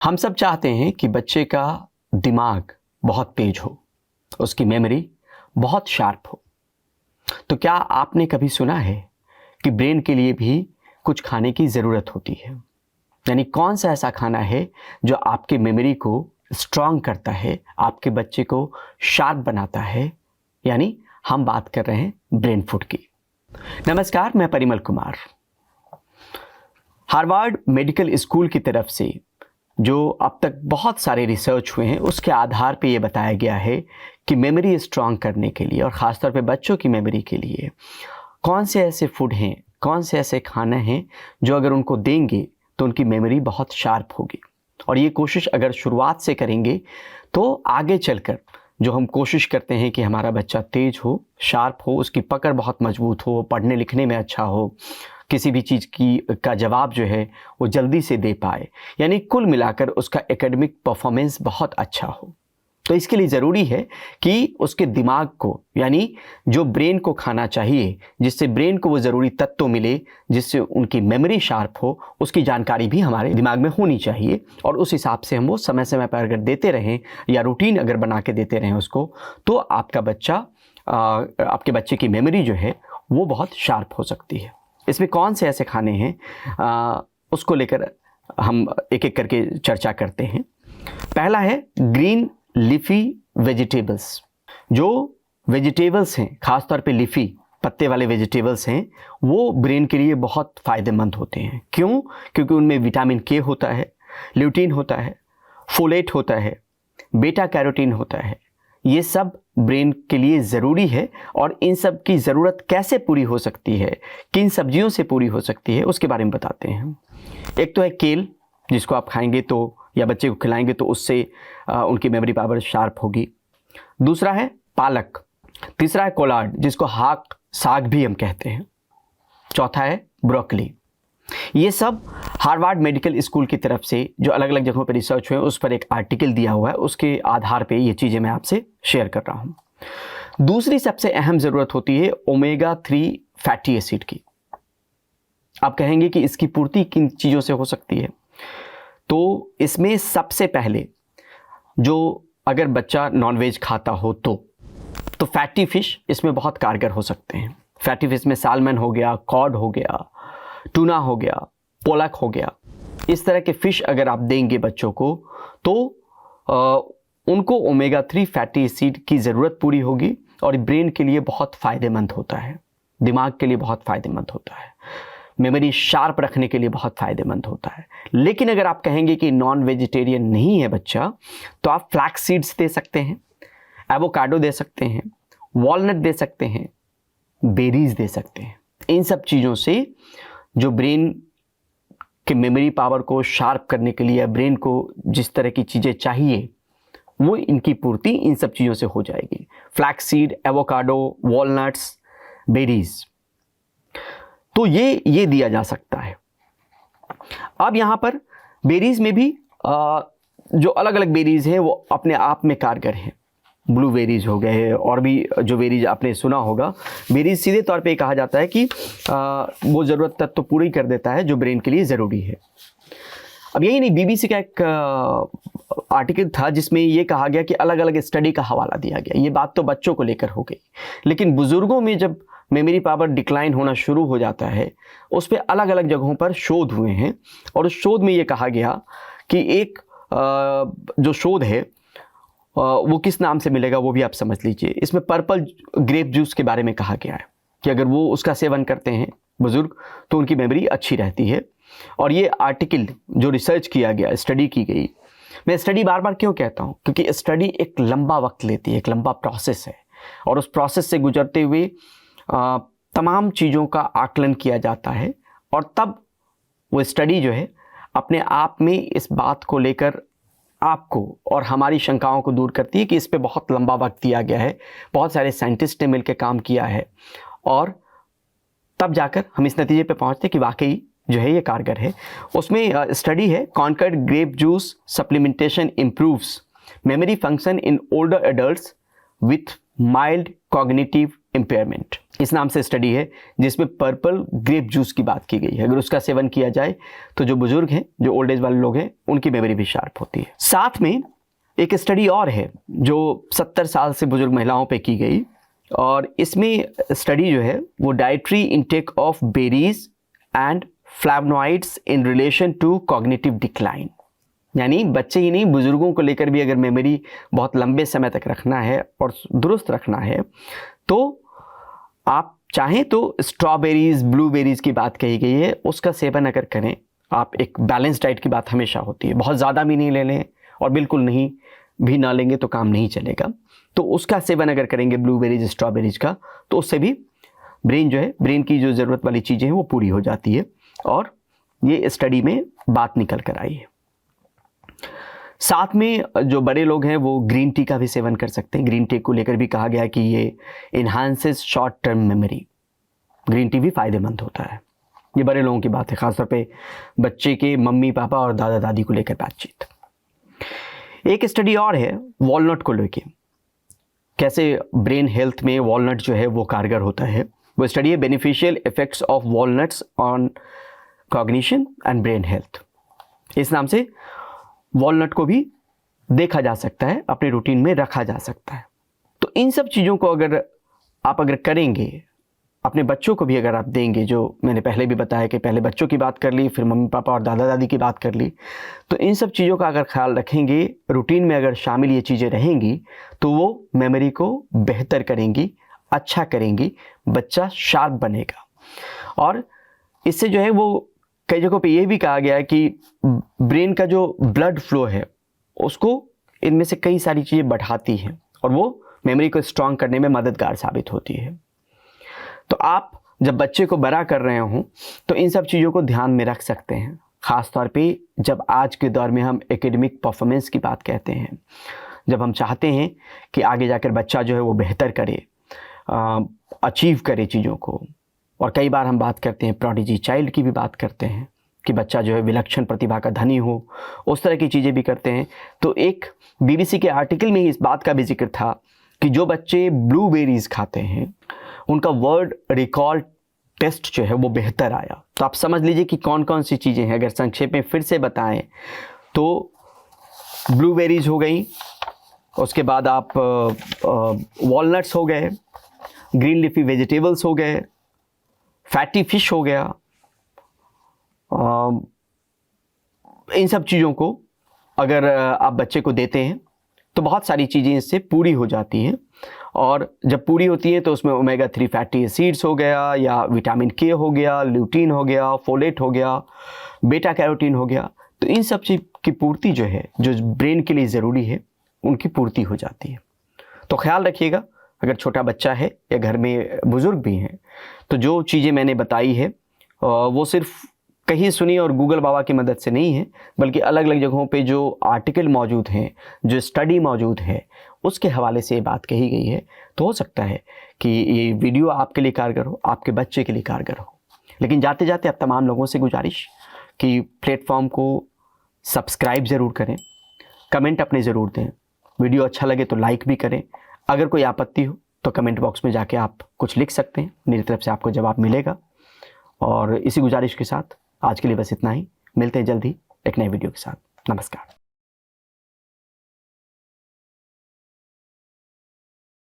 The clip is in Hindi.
हम सब चाहते हैं कि बच्चे का दिमाग बहुत तेज हो, उसकी मेमोरी बहुत शार्प हो। तो क्या आपने कभी सुना है कि ब्रेन के लिए भी कुछ खाने की ज़रूरत होती है? यानी कौन सा ऐसा खाना है जो आपकी मेमोरी को स्ट्रॉन्ग करता है, आपके बच्चे को शार्प बनाता है? यानी हम बात कर रहे हैं ब्रेन फूड की। नमस्कार, मैं Parimal Kumar. Harvard medical school की तरफ से जो अब तक बहुत सारे रिसर्च हुए हैं, उसके आधार पे ये बताया गया है कि मेमोरी स्ट्रॉन्ग करने के लिए और ख़ासतौर पे बच्चों की मेमोरी के लिए कौन से ऐसे फूड हैं, कौन से ऐसे खाने हैं जो अगर उनको देंगे तो उनकी मेमोरी बहुत शार्प होगी। और ये कोशिश अगर शुरुआत से करेंगे तो आगे चलकर जो हम कोशिश करते हैं कि हमारा बच्चा तेज़ हो, शार्प हो, उसकी पकड़ बहुत मजबूत हो, पढ़ने लिखने में अच्छा हो, किसी भी चीज़ का जवाब जो है वो जल्दी से दे पाए, यानी कुल मिलाकर उसका एकेडमिक परफॉर्मेंस बहुत अच्छा हो। तो इसके लिए ज़रूरी है कि उसके दिमाग को, यानी जो ब्रेन को खाना चाहिए, जिससे ब्रेन को वो ज़रूरी तत्व मिले, जिससे उनकी मेमोरी शार्प हो, उसकी जानकारी भी हमारे दिमाग में होनी चाहिए। और उस हिसाब से हम वो समय समय पर अगर देते रहें या रूटीन अगर बना के देते रहें उसको, तो आपके बच्चे की मेमोरी जो है वो बहुत शार्प हो सकती है। इसमें कौन से ऐसे खाने हैं उसको लेकर हम एक एक करके चर्चा करते हैं। पहला है ग्रीन लीफी वेजिटेबल्स। जो वेजिटेबल्स हैं, ख़ासतौर पे लीफी पत्ते वाले वेजिटेबल्स हैं, वो ब्रेन के लिए बहुत फ़ायदेमंद होते हैं। क्यों? क्योंकि उनमें विटामिन के होता है, ल्यूटीन होता है, फोलेट होता है, बीटा कैरोटीन होता है। ये सब ब्रेन के लिए ज़रूरी है। और इन सब की ज़रूरत कैसे पूरी हो सकती है, किन सब्जियों से पूरी हो सकती है, उसके बारे में बताते हैं। एक तो है केल, जिसको आप खाएंगे तो या बच्चे को खिलाएंगे तो उससे उनकी मेमोरी पावर शार्प होगी। दूसरा है पालक। तीसरा है कोलार्ड, जिसको साग भी हम कहते हैं। चौथा है ब्रोकली। ये सब हार्वर्ड मेडिकल स्कूल की तरफ से जो अलग अलग जगहों पर रिसर्च हुए, उस पर एक आर्टिकल दिया हुआ है, उसके आधार पे ये चीज़ें मैं आपसे शेयर कर रहा हूँ। दूसरी सबसे अहम ज़रूरत होती है ओमेगा 3 फैटी एसिड की। आप कहेंगे कि इसकी पूर्ति किन चीज़ों से हो सकती है? तो इसमें सबसे पहले जो अगर बच्चा नॉनवेज खाता हो तो फैटी फिश इसमें बहुत कारगर हो सकते हैं। फैटी फिश में सालमन हो गया, कॉड हो गया, टूना हो गया, पोलक हो गया। इस तरह के फ़िश अगर आप देंगे बच्चों को तो उनको ओमेगा 3 फैटी एसिड की ज़रूरत पूरी होगी और ब्रेन के लिए बहुत फ़ायदेमंद होता है, दिमाग के लिए बहुत फ़ायदेमंद होता है, मेमोरी शार्प रखने के लिए बहुत फ़ायदेमंद होता है। लेकिन अगर आप कहेंगे कि नॉन वेजिटेरियन नहीं है बच्चा, तो आप फ्लैक्स सीड्स दे सकते हैं, एवोकाडो दे सकते हैं, वॉलनट दे सकते हैं, बेरीज दे सकते हैं। इन सब चीज़ों से जो ब्रेन के मेमोरी पावर को शार्प करने के लिए या ब्रेन को जिस तरह की चीज़ें चाहिए वो इनकी पूर्ति इन सब चीज़ों से हो जाएगी। Flax seed, avocado, walnuts, berries, तो ये दिया जा सकता है। अब यहाँ पर बेरीज में भी जो अलग अलग बेरीज हैं वो अपने आप में कारगर हैं। ब्लूबेरीज हो गए और भी जो बेरीज आपने सुना होगा। बेरीज सीधे तौर पे कहा जाता है कि वो ज़रूरत तक तो पूरी कर देता है जो ब्रेन के लिए ज़रूरी है। अब यही नहीं, बीबीसी का एक आर्टिकल था जिसमें ये कहा गया कि अलग अलग स्टडी का हवाला दिया गया। ये बात तो बच्चों को लेकर हो गई, लेकिन बुज़ुर्गों में जब मेमोरी पावर डिक्लाइन होना शुरू हो जाता है, उस पर अलग अलग जगहों पर शोध हुए हैं। और उस शोध में ये कहा गया कि एक जो शोध है वो किस नाम से मिलेगा वो भी आप समझ लीजिए। इसमें पर्पल ग्रेप जूस के बारे में कहा गया है कि अगर वो उसका सेवन करते हैं बुज़ुर्ग तो उनकी मेमोरी अच्छी रहती है। और ये आर्टिकल जो रिसर्च किया गया, स्टडी की गई, मैं स्टडी बार बार क्यों कहता हूँ, क्योंकि स्टडी एक लंबा वक्त लेती है, एक लंबा प्रोसेस है। और उस प्रोसेस से गुजरते हुए तमाम चीज़ों का आकलन किया जाता है और तब वो स्टडी जो है अपने आप में इस बात को लेकर आपको और हमारी शंकाओं को दूर करती है कि इस पे बहुत लंबा वक्त दिया गया है, बहुत सारे साइंटिस्ट ने मिलकर काम किया है, और तब जाकर हम इस नतीजे पे पहुंचते कि वाकई जो है ये कारगर है। उसमें स्टडी है Concord grape juice supplementation improves memory function in older adults with mild cognitive impairment, इस नाम से स्टडी है जिसमें पर्पल ग्रेप जूस की बात की गई है। अगर उसका सेवन किया जाए तो जो बुजुर्ग हैं, जो ओल्ड एज वाले लोग हैं, उनकी मेमोरी भी शार्प होती है। साथ में एक स्टडी और है जो 70 साल से बुजुर्ग महिलाओं पे की गई, और इसमें स्टडी जो है वो dietary intake of berries and flavonoids in relation to cognitive decline. यानी बच्चे ही नहीं, बुजुर्गों को लेकर भी अगर मेमोरी बहुत लंबे समय तक रखना है और दुरुस्त रखना है तो आप चाहें तो स्ट्रॉबेरीज, ब्लूबेरीज की बात कही गई है, उसका सेवन अगर करें आप, एक बैलेंस डाइट की बात हमेशा होती है, बहुत ज़्यादा भी नहीं ले लें और बिल्कुल नहीं भी ना लेंगे तो काम नहीं चलेगा। तो उसका सेवन अगर करेंगे ब्लूबेरीज, स्ट्रॉबेरीज का, तो उससे भी ब्रेन जो है, ब्रेन की जो ज़रूरत वाली चीज़ें हैं वो पूरी हो जाती है, और ये स्टडी में बात निकल कर आई है। साथ में जो बड़े लोग हैं वो ग्रीन टी का भी सेवन कर सकते हैं। ग्रीन टी को लेकर भी कहा गया कि ये enhances short term memory. Green tea भी फ़ायदेमंद होता है। ये बड़े लोगों की बात है, ख़ासतौर पे बच्चे के मम्मी पापा और दादा दादी को लेकर बातचीत। एक स्टडी और है वॉलनट को लेके, कैसे ब्रेन हेल्थ में वॉलनट जो है वो कारगर होता है। वो स्टडी है beneficial effects of walnuts on cognition and brain health. इस नाम से वॉलनट को भी देखा जा सकता है, अपने रूटीन में रखा जा सकता है। तो इन सब चीज़ों को अगर करेंगे, अपने बच्चों को भी अगर आप देंगे, जो मैंने पहले भी बताया कि पहले बच्चों की बात कर ली, फिर मम्मी पापा और दादा दादी की बात कर ली, तो इन सब चीज़ों का अगर ख्याल रखेंगे, रूटीन में अगर शामिल ये चीज़ें रहेंगी तो वो मेमोरी को बेहतर करेंगी, अच्छा करेंगी, बच्चा शार्प बनेगा। और इससे जो है वो कई जगहों पे ये भी कहा गया है कि ब्रेन का जो ब्लड फ्लो है उसको इनमें से कई सारी चीज़ें बढ़ाती हैं और वो मेमोरी को स्ट्रांग करने में मददगार साबित होती है। तो आप जब बच्चे को बड़ा कर रहे हों तो इन सब चीज़ों को ध्यान में रख सकते हैं, ख़ास तौर पे जब आज के दौर में हम एकेडमिक परफॉर्मेंस की बात कहते हैं, जब हम चाहते हैं कि आगे जाकर बच्चा जो है वो बेहतर करे, अचीव करे चीज़ों को। और कई बार हम बात करते हैं प्रोडिजी चाइल्ड की भी बात करते हैं कि बच्चा जो है विलक्षण प्रतिभा का धनी हो, उस तरह की चीज़ें भी करते हैं। तो एक BBC के आर्टिकल में ही इस बात का भी जिक्र था कि जो बच्चे ब्लूबेरीज खाते हैं उनका वर्ड रिकॉल टेस्ट जो है वो बेहतर आया। तो आप समझ लीजिए कि कौन कौन सी चीज़ें हैं। अगर संक्षेप में फिर से बताएं तो ब्लूबेरीज हो गई, उसके बाद आप वॉलनट्स हो गए, ग्रीन लीफी वेजिटेबल्स हो गए, फैटी फिश हो गया। इन सब चीज़ों को अगर आप बच्चे को देते हैं तो बहुत सारी चीज़ें इससे पूरी हो जाती हैं, और जब पूरी होती है तो उसमें ओमेगा 3 फैटी एसिड्स हो गया, या विटामिन के हो गया, ल्यूटीन हो गया, फोलेट हो गया, बेटा कैरोटीन हो गया। तो इन सब चीज़ की पूर्ति जो है, जो ब्रेन के लिए ज़रूरी है, उनकी पूर्ति हो जाती है। तो ख्याल रखिएगा, अगर छोटा बच्चा है या घर में बुज़ुर्ग भी हैं तो जो चीज़ें मैंने बताई है वो सिर्फ कहीं सुनी और गूगल बाबा की मदद से नहीं है, बल्कि अलग अलग जगहों पे जो आर्टिकल मौजूद हैं, जो स्टडी मौजूद है, उसके हवाले से ये बात कही गई है। तो हो सकता है कि ये वीडियो आपके लिए कारगर हो, आपके बच्चे के लिए कारगर हो। लेकिन जाते जाते अब तमाम लोगों से गुजारिश कि प्लेटफॉर्म को सब्सक्राइब ज़रूर करें, कमेंट अपने ज़रूर दें, वीडियो अच्छा लगे तो लाइक भी करें। अगर कोई आपत्ति हो तो कमेंट बॉक्स में जाके आप कुछ लिख सकते हैं, मेरी तरफ से आपको जवाब मिलेगा। और इसी गुजारिश के साथ आज के लिए बस इतना ही। मिलते हैं जल्दी एक नए वीडियो के साथ। नमस्कार।